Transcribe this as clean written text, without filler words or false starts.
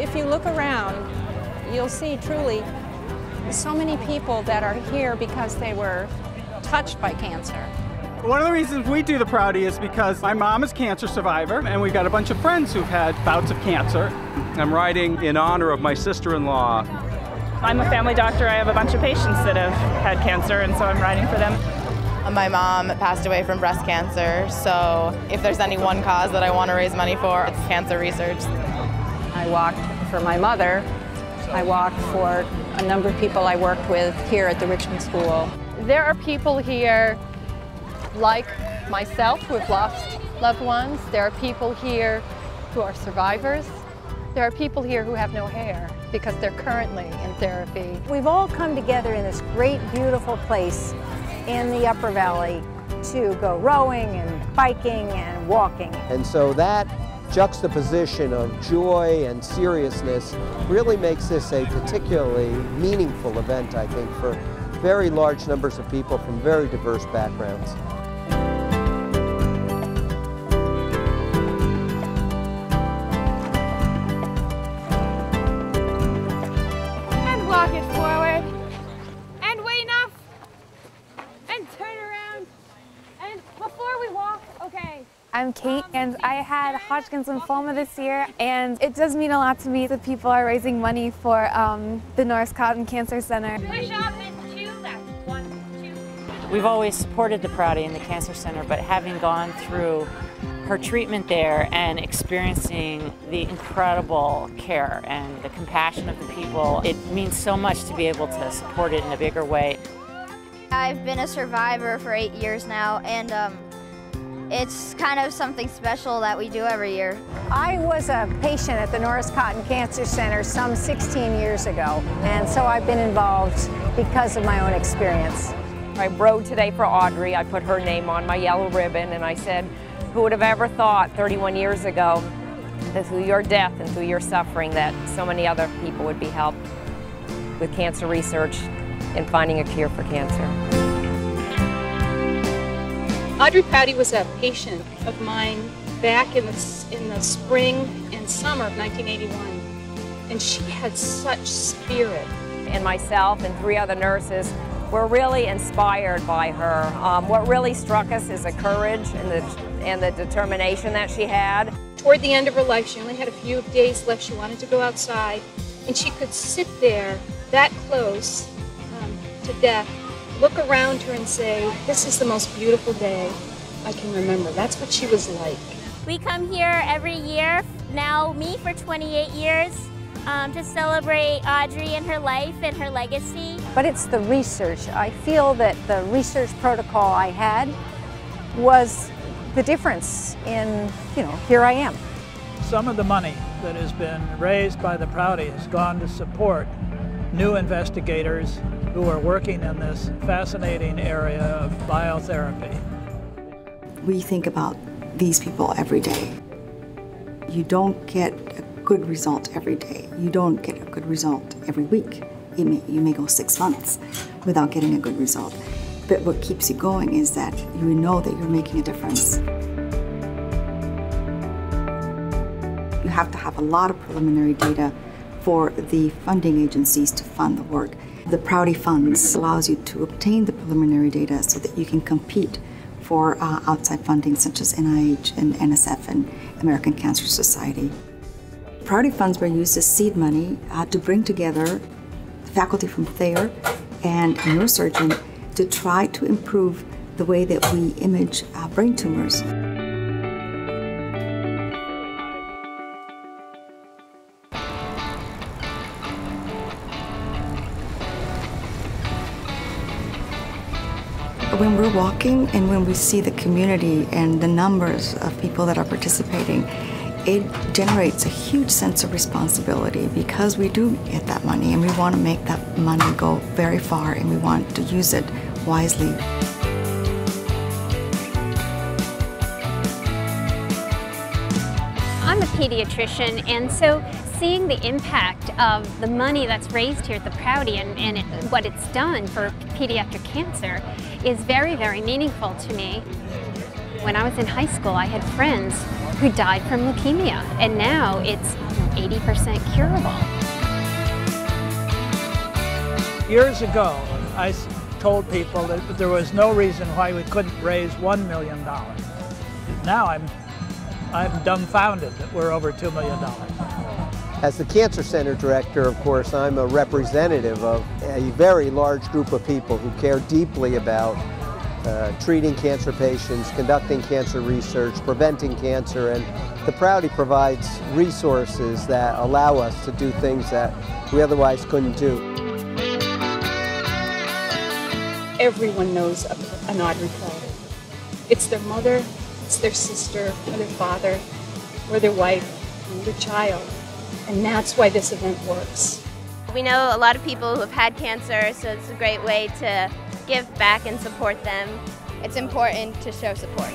if you look around, you'll see truly so many people that are here because they were touched by cancer. One of the reasons we do the Prouty is because my mom is a cancer survivor, and we've got a bunch of friends who've had bouts of cancer. I'm riding in honor of my sister-in-law. I'm a family doctor. I have a bunch of patients that have had cancer, and so I'm riding for them. My mom passed away from breast cancer, so if there's any one cause that I want to raise money for, it's cancer research. I walked for my mother. I walked for a number of people I worked with here at the Richmond School. There are people here like myself who have lost loved ones. There are people here who are survivors. There are people here who have no hair because they're currently in therapy. We've all come together in this great, beautiful place in the Upper Valley to go rowing and biking and walking. And so that juxtaposition of joy and seriousness really makes this a particularly meaningful event, I think, for very large numbers of people from very diverse backgrounds. And walk it forward. And wait enough. And turn around. And before we walk, okay. I'm Kate, and I had Hodgkin's lymphoma this year, and it does mean a lot to me that people are raising money for the Norris Cancer Center. Push up and 2 left. 1, 2. We've always supported the Prouty and the Cancer Center, but having gone through her treatment there and experiencing the incredible care and the compassion of the people, it means so much to be able to support it in a bigger way. I've been a survivor for 8 years now, and it's kind of something special that we do every year. I was a patient at the Norris Cancer Center some 16 years ago, and so I've been involved because of my own experience. I rode today for Audrey. I put her name on my yellow ribbon, and I said, who would have ever thought 31 years ago that through your death and through your suffering that so many other people would be helped with cancer research and finding a cure for cancer. Audrey Prouty was a patient of mine back in the spring and summer of 1981, and she had such spirit. And myself and 3 other nurses were really inspired by her. What really struck us is the courage and the determination that she had. Toward the end of her life, she only had a few days left. She wanted to go outside, and she could sit there that close to death, look around her and say, this is the most beautiful day I can remember. That's what she was like. We come here every year, now me for 28 years, to celebrate Audrey and her life and her legacy. But it's the research. I feel that the research protocol I had was the difference in, here I am. Some of the money that has been raised by the Prouty has gone to support new investigators who are working in this fascinating area of biotherapy. We think about these people every day. You don't get a good result every day. You don't get a good result every week. You may go 6 months without getting a good result. But what keeps you going is that you know that you're making a difference. You have to have a lot of preliminary data for the funding agencies to fund the work. The Prouty Funds allows you to obtain the preliminary data so that you can compete for outside funding such as NIH and NSF and American Cancer Society. Prouty Funds were used as seed money to bring together faculty from Thayer and a neurosurgeon to try to improve the way that we image brain tumors. When we're walking and when we see the community and the numbers of people that are participating, it generates a huge sense of responsibility because we do get that money and we want to make that money go very far and we want to use it wisely. I'm a pediatrician, and so seeing the impact of the money that's raised here at the Prouty and what it's done for pediatric cancer is very, very meaningful to me. When I was in high school, I had friends who died from leukemia, and now it's 80% curable. Years ago, I told people that there was no reason why we couldn't raise $1 million. Now I'm dumbfounded that we're over $2 million. As the Cancer Center director, of course, I'm a representative of a very large group of people who care deeply about treating cancer patients, conducting cancer research, preventing cancer, and the Prouty provides resources that allow us to do things that we otherwise couldn't do. Everyone knows an Audrey Prouty. It's their mother, it's their sister, or their father, or their wife, or their child. And that's why this event works. We know a lot of people who have had cancer, so it's a great way to give back and support them. It's important to show support.